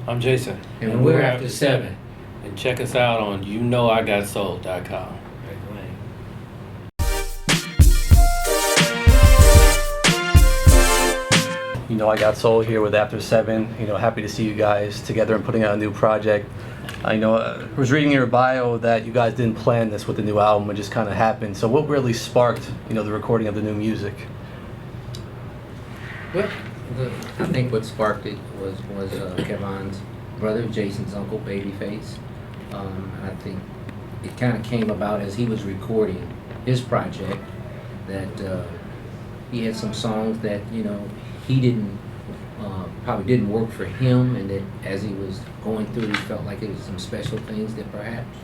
I'm Jason. And we're After 7. And check us out on YouKnowIGotSoul.com. You know, I got Soul here with After 7. You know, happy to see you guys together and putting out a new project. I know I was reading in your bio that you guys didn't plan this with the new album, it just kind of happened. So what really sparked, you know, the recording of the new music? Well, I think what sparked it was Kevin's brother, Jason's uncle, Babyface. I think it kind of came about as he was recording his project that he had some songs that, you know, he didn't probably didn't work for him, and that as he was going through, he felt like it was some special things that perhaps,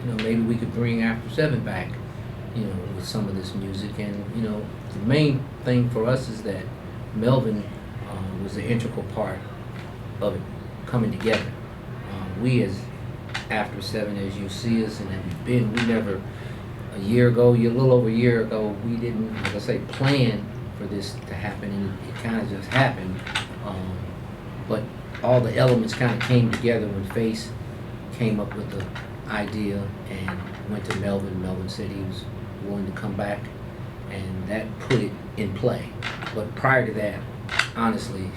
you know, maybe we could bring After 7 back, you know, with some of this music. And you know, the main thing for us is that Melvin was the integral part of it coming together. We as After 7, as you see us and have been, we never a little over a year ago, we didn't, like I say, plan for this to happen, and it kind of just happened. But all the elements kind of came together when Face came up with the idea and went to Melvin. Melvin said he was willing to come back, and that put it in play. But prior to that, honestly,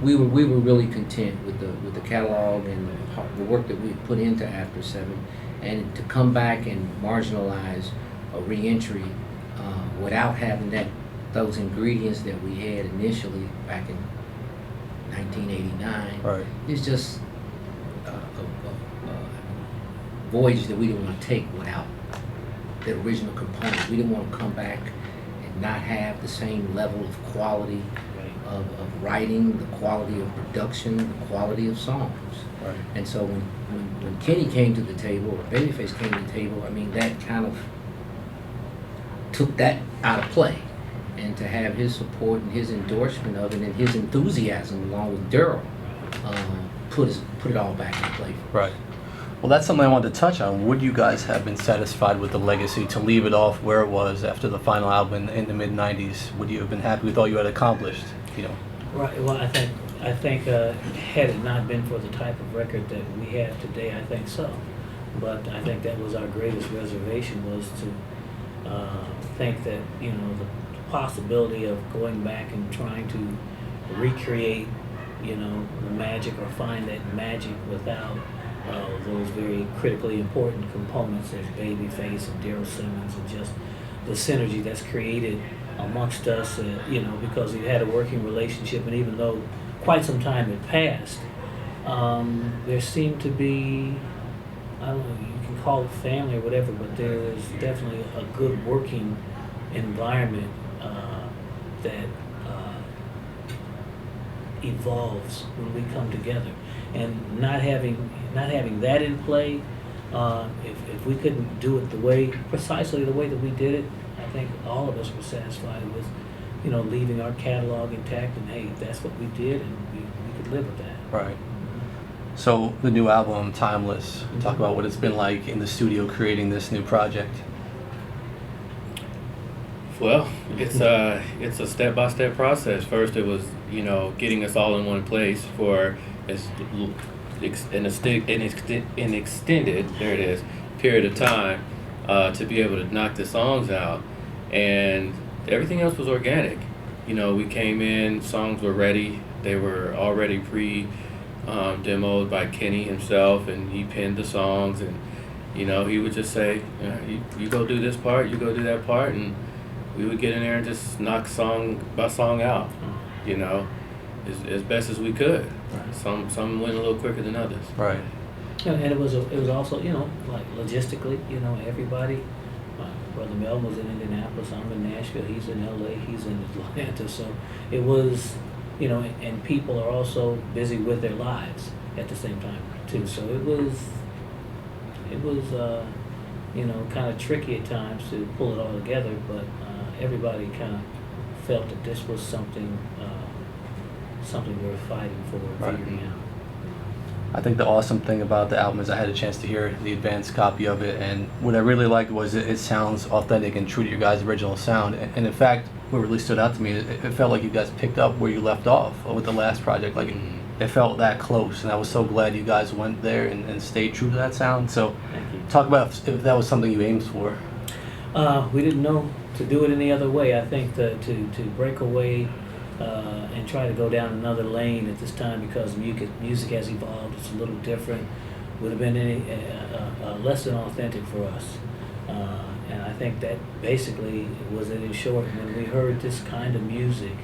we were really content with the catalog and the work that we put into After 7, and to come back and marginalize a re-entry without having those ingredients that we had initially back in 1989. Right. It's just a voyage that we didn't want to take without the original components. We didn't want to come back and not have the same level of quality of writing, the quality of production, the quality of songs. Right. And so when Kenny came to the table, or Babyface came to the table, I mean, that kind of took that out of play. And to have his support and his endorsement of it and his enthusiasm along with Daryl put it all back in play. Right. Well, that's something I wanted to touch on. Would you guys have been satisfied with the legacy to leave it off where it was after the final album in the mid-90s? Would you have been happy with all you had accomplished? You know. Right. Well, I think had it not been for the type of record that we have today, I think so. But I think that was our greatest reservation, was to think that, you know, the possibility of going back and trying to recreate, you know, the magic, or find that magic without those very critically important components as Babyface and Daryl Simmons, and just the synergy that's created amongst us, you know, because we had a working relationship. And even though quite some time had passed, there seemed to be, I don't know, you can call it family or whatever, but there is definitely a good working environment that evolves when we come together. And not having that in play, if we couldn't do it precisely the way that we did it, I think all of us were satisfied with, you know, leaving our catalog intact, and hey, that's what we did, and we could live with that. Right. So the new album, Timeless, talk about what it's been like in the studio creating this new project. Well, it's a step-by-step process. First, it was, you know, getting us all in one place for an extended period of time to be able to knock the songs out, and everything else was organic. You know, we came in, songs were ready. They were already demoed by Kenny himself, and he penned the songs, and you know, he would just say, you go do this part, you go do that part, and we would get in there and just knock song by song out, you know, as best as we could. Right. Some went a little quicker than others. Right. And it was also, you know, like logistically, you know, everybody. Brother Mel was in Indianapolis, I'm in Nashville, he's in LA, he's in Atlanta. So it was, you know, and people are also busy with their lives at the same time too. So it was you know, kind of tricky at times to pull it all together, but everybody kind of felt that this was something worth fighting for, Right. figuring out. I think the awesome thing about the album is I had a chance to hear the advanced copy of it, and what I really liked was it sounds authentic and true to your guys' original sound. And in fact, what really stood out to me, it felt like you guys picked up where you left off with the last project. Like it felt that close, and I was so glad you guys went there and stayed true to that sound. So Thank you. talk about if that was something you aimed for. We didn't know to do it any other way. I think that to break away and try to go down another lane at this time, because music has evolved, it's a little different, would have been less than authentic for us. And I think that basically was it in short. When we heard this kind of music,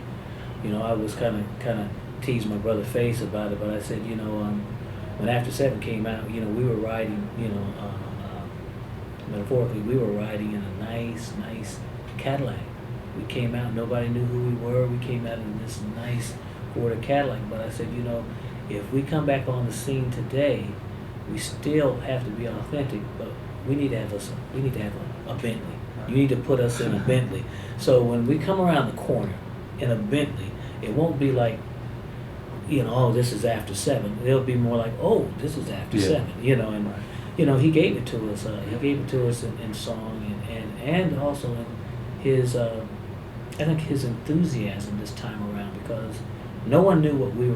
you know, I was kind of teased my brother Face about it, but I said, you know, when After 7 came out, you know, we were riding, you know, metaphorically, we were riding in a nice Cadillac. We came out, nobody knew who we were. We came out in this nice Ford Cadillac. But I said, you know, if we come back on the scene today, we still have to be authentic, but we need to have a Bentley. You need to put us in a Bentley. So when we come around the corner in a Bentley, it won't be like, you know, oh, this is After 7. It'll be more like, oh, this is After 7. You know, and you know, he gave it to us. He gave it to us in song and also in his, I think his enthusiasm this time around, because no one knew what we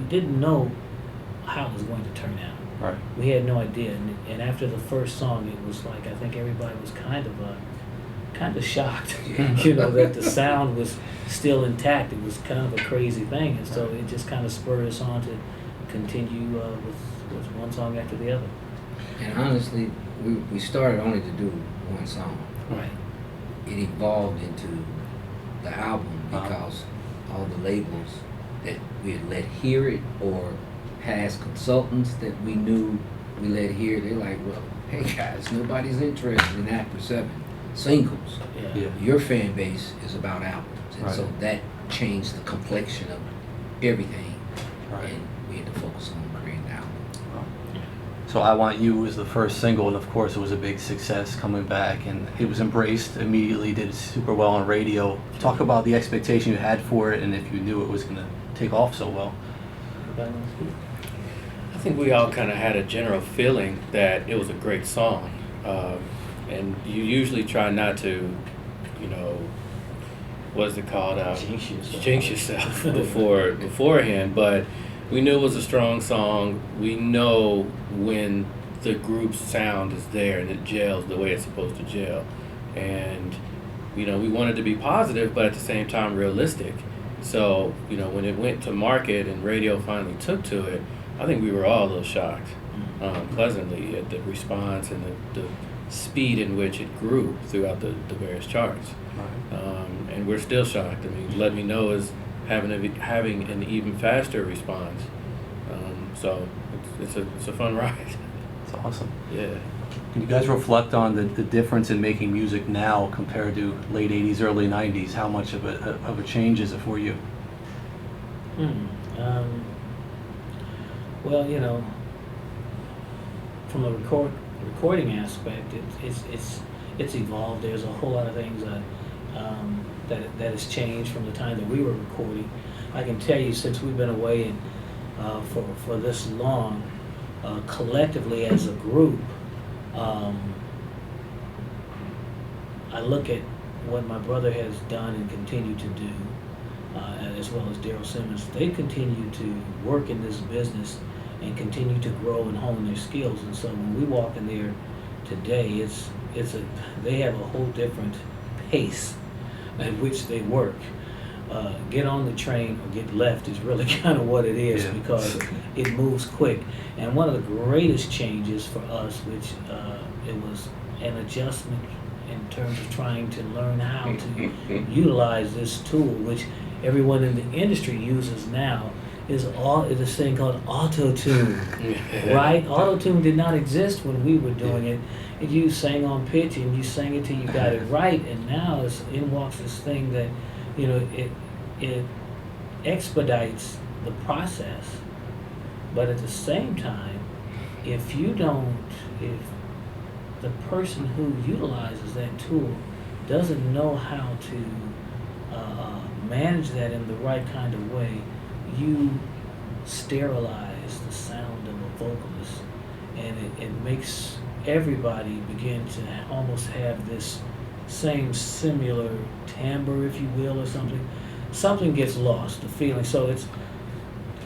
didn't know how it was going to turn out. Right. We had no idea, and after the first song, it was like I think everybody was kind of shocked, you know, that the sound was still intact. It was kind of a crazy thing, and so it just kind of spurred us on to continue with one song after the other. And honestly, we started only to do one song. Right. It evolved into the album because all the labels that we had let hear it, or past consultants that we knew we let hear, they're like, well, hey guys, nobody's interested in After 7 singles. Yeah. Your fan base is about albums. And Right. so that changed the complexion of everything. Right. And we had to focus on creating an album. So I Want You was the first single, and of course it was a big success coming back, and it was embraced immediately, did super well on radio. Talk about the expectation you had for it, and if you knew it was going to take off so well. I think we all kind of had a general feeling that it was a great song, and you usually try not to, you know, what is it called? Jinx yourself beforehand. But we knew it was a strong song. We know when the group's sound is there and it gels the way it's supposed to gel, and you know, we wanted to be positive, but at the same time realistic. So, you know, when it went to market and radio finally took to it, I think we were all a little shocked, pleasantly, at the response and the speed in which it grew throughout the various charts. Right. And we're still shocked. I mean, Let Me Know is having an even faster response. So it's a fun ride. It's awesome. Yeah. Can you guys reflect on the difference in making music now compared to late 80s, early 90s? How much of a change is it for you? Well, you know, from a recording aspect, it's evolved. There's a whole lot of things that has changed from the time that we were recording. I can tell you, since we've been away and for this long, collectively as a group, I look at what my brother has done and continue to do, as well as Daryl Simmons. They continue to work in this business and continue to grow and hone their skills. And so when we walk in there today, they have a whole different pace at which they work. Get on the train or get left is really kind of what it is, because it moves quick. And one of the greatest changes for us, which it was an adjustment in terms of trying to learn how to utilize this tool, which everyone in the industry uses now, is this thing called auto-tune, right? Auto-tune did not exist when we were doing it. And you sang on pitch and you sang it till you got it right, and now in walks this thing that, you know, it expedites the process, but at the same time, if the person who utilizes that tool doesn't know how to manage that in the right kind of way, you sterilize the sound of a vocalist, and it makes everybody begin to almost have this same similar timbre, if you will, or something. Something gets lost, the feeling. So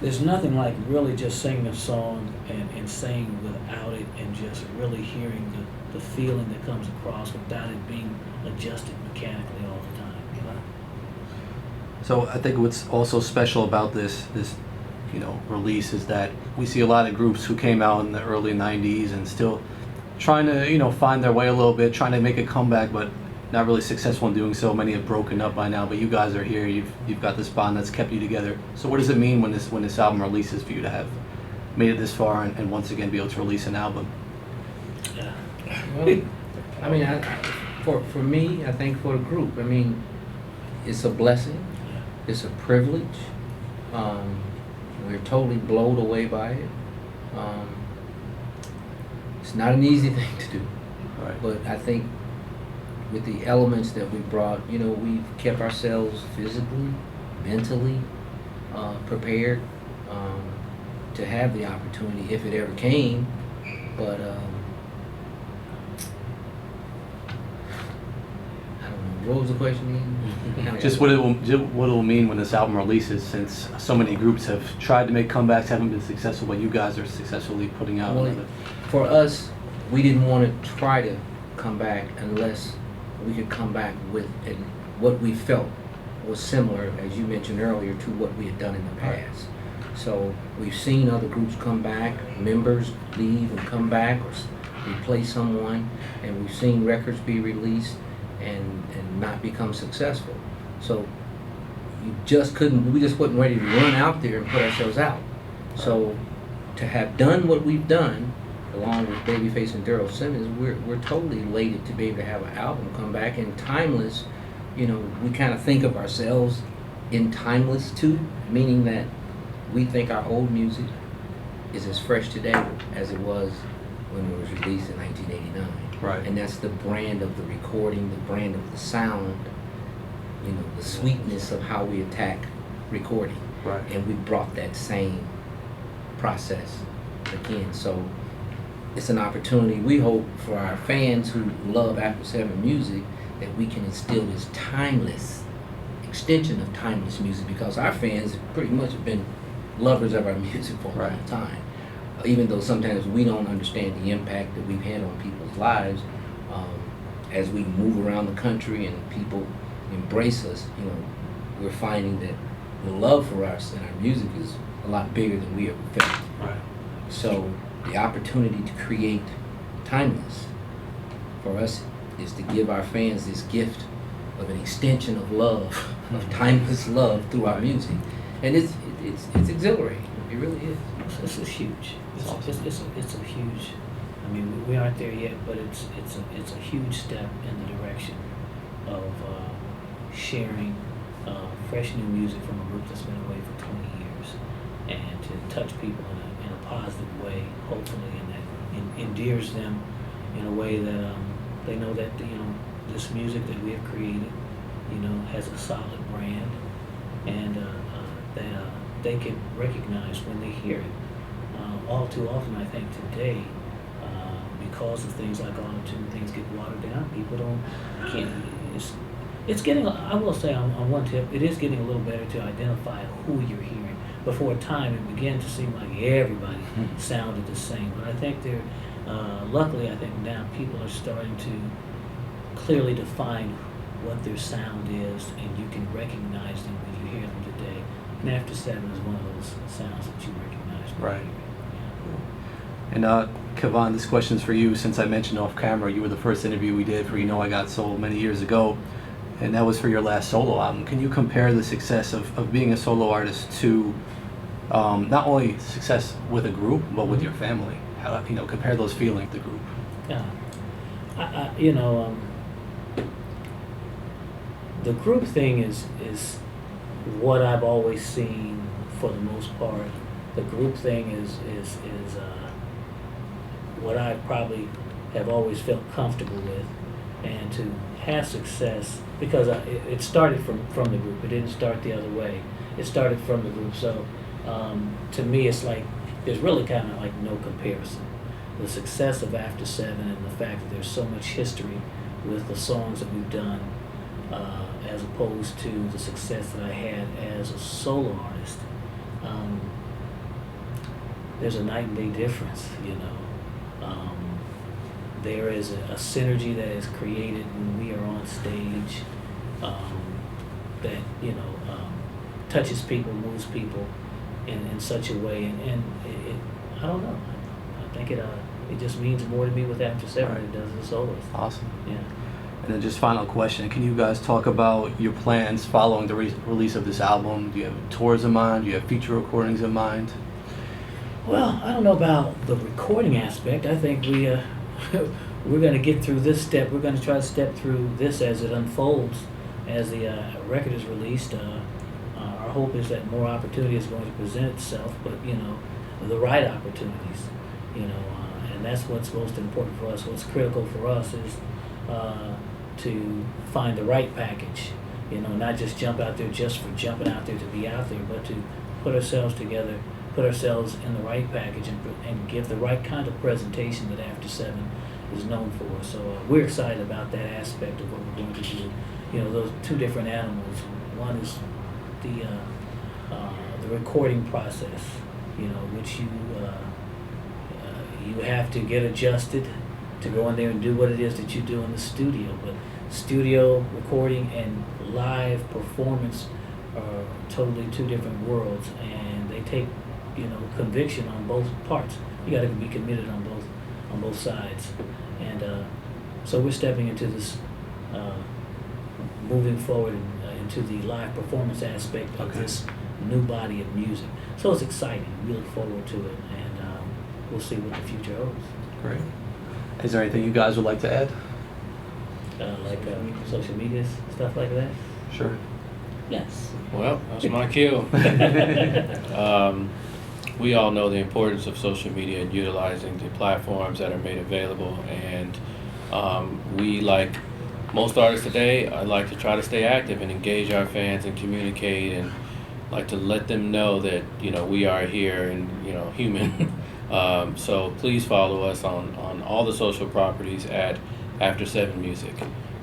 There's nothing like really just singing a song and singing without it and just really hearing the feeling that comes across without it being adjusted mechanically all the time. You know? So I think what's also special about this release is that we see a lot of groups who came out in the early 90s and still trying to find their way a little bit, trying to make a comeback, but not really successful in doing so. Many have broken up by now, but you guys are here. You've got this bond that's kept you together. So what does it mean when this album releases for you to have made it this far and once again be able to release an album? Yeah. Well, I mean, for me, I think for the group, I mean, it's a blessing. It's a privilege. We're totally blown away by it. It's not an easy thing to do, Right. but I think with the elements that we brought, we've kept ourselves physically, mentally prepared to have the opportunity if it ever came. But I don't know. What was the question again? Just what it will mean when this album releases, since so many groups have tried to make comebacks, haven't been successful, but you guys are successfully putting out Well, another. for us, we didn't want to try to come back unless we could come back with what we felt was similar, as you mentioned earlier, to what we had done in the past. So we've seen other groups come back, members leave and come back or replace someone, and we've seen records be released and not become successful. So we just wasn't ready to run out there and put ourselves out. So to have done what we've done, along with Babyface and Daryl Simmons, we're totally elated to be able to have an album come back. And Timeless, we kind of think of ourselves in Timeless too, meaning that we think our old music is as fresh today as it was when it was released in 1989. Right. And that's the brand of the recording, the brand of the sound, the sweetness of how we attack recording. Right. And we brought that same process again. So it's an opportunity, we hope, for our fans who love After 7 music, that we can instill this timeless extension of timeless music, because our fans pretty much have been lovers of our music for a Right. long time. Even though sometimes we don't understand the impact that we've had on people's lives, as we move around the country and people embrace us, we're finding that the love for us and our music is a lot bigger than we ever felt. Right. So the opportunity to create Timeless for us is to give our fans this gift of an extension of love, of timeless love through our music, and it's exhilarating. It really is. This is huge. It's a huge. I mean, we aren't there yet, but it's a huge step in the direction of sharing fresh new music from a group that's been away for 20 years, and to touch people in a positive way, hopefully, and that endears them in a way that they know that this music that we have created, has a solid brand, and that they can recognize when they hear it. All too often, I think today, because of things like auto-tune, things get watered down. People can't. It's getting. I will say on one tip, it is getting a little better to identify who you're hearing. Before a time, it began to seem like everybody sounded the same. But I think luckily, I think now people are starting to clearly define what their sound is, and you can recognize them when you hear them today. And After 7 is one of those sounds that you recognize. Right. And Kevon, this question's for you. Since I mentioned off camera, you were the first interview we did for You Know I Got Soul many years ago, and that was for your last solo album. Can you compare the success of being a solo artist to not only success with a group, but with your family? How, compare those feelings, the group. Yeah. The group thing is what I've always seen for the most part. The group thing is what I probably have always felt comfortable with, and to have success, because it started from the group. It didn't start the other way. It started from the group. So to me, it's like there's really kind of like no comparison. The success of After 7 and the fact that there's so much history with the songs that we've done, as opposed to the success that I had as a solo artist. there's a night and day difference, you know. There is a synergy that is created when we are on stage, that, you know, touches people, moves people in such a way, and it I don't know. I think it just means more to me with After Seven than it does the solos. Awesome. Yeah. And then just final question, can you guys talk about your plans following the release of this album? Do you have tours in mind? Do you have feature recordings in mind? Well, I don't know about the recording aspect. I think we're going to get through this step. We're going to try to step through this as it unfolds, as the record is released. Our hope is that more opportunity is going to present itself, but, you know, the right opportunities, you know, and that's what's most important for us. What's critical for us is to find the right package, you know, not just jump out there just for jumping out there to be out there, but to put ourselves together, put ourselves in the right package, and give the right kind of presentation that After Seven is known for. So we're excited about that aspect of what we're going to do. You know, those two different animals. One is the recording process, you know, which you have to get adjusted to go in there and do what it is that you do in the studio. But studio recording and live performance are totally two different worlds, and they take, you know, conviction on both parts. You got to be committed on both sides, and so we're stepping into this, moving forward into the live performance aspect of this new body of music. So it's exciting. We look forward to it, and we'll see what the future holds. Great. Is there anything you guys would like to add? Like social media, stuff like that? Sure. Yes. Well, that's my cue. We all know the importance of social media and utilizing the platforms that are made available, and we, like most artists today, I like to try to stay active and engage our fans and communicate, and like to let them know that, you know, we are here and, you know, human. So please follow us on all the social properties at After Seven Music,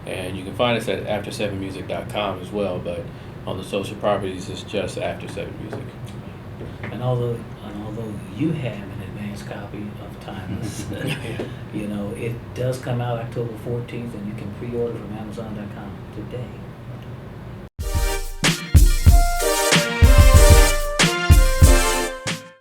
and you can find us at after7music.com as well, but on the social properties it's just After Seven Music. And although you have an advanced copy of Timeless, you know, it does come out October 14th, and you can pre-order from Amazon.com today.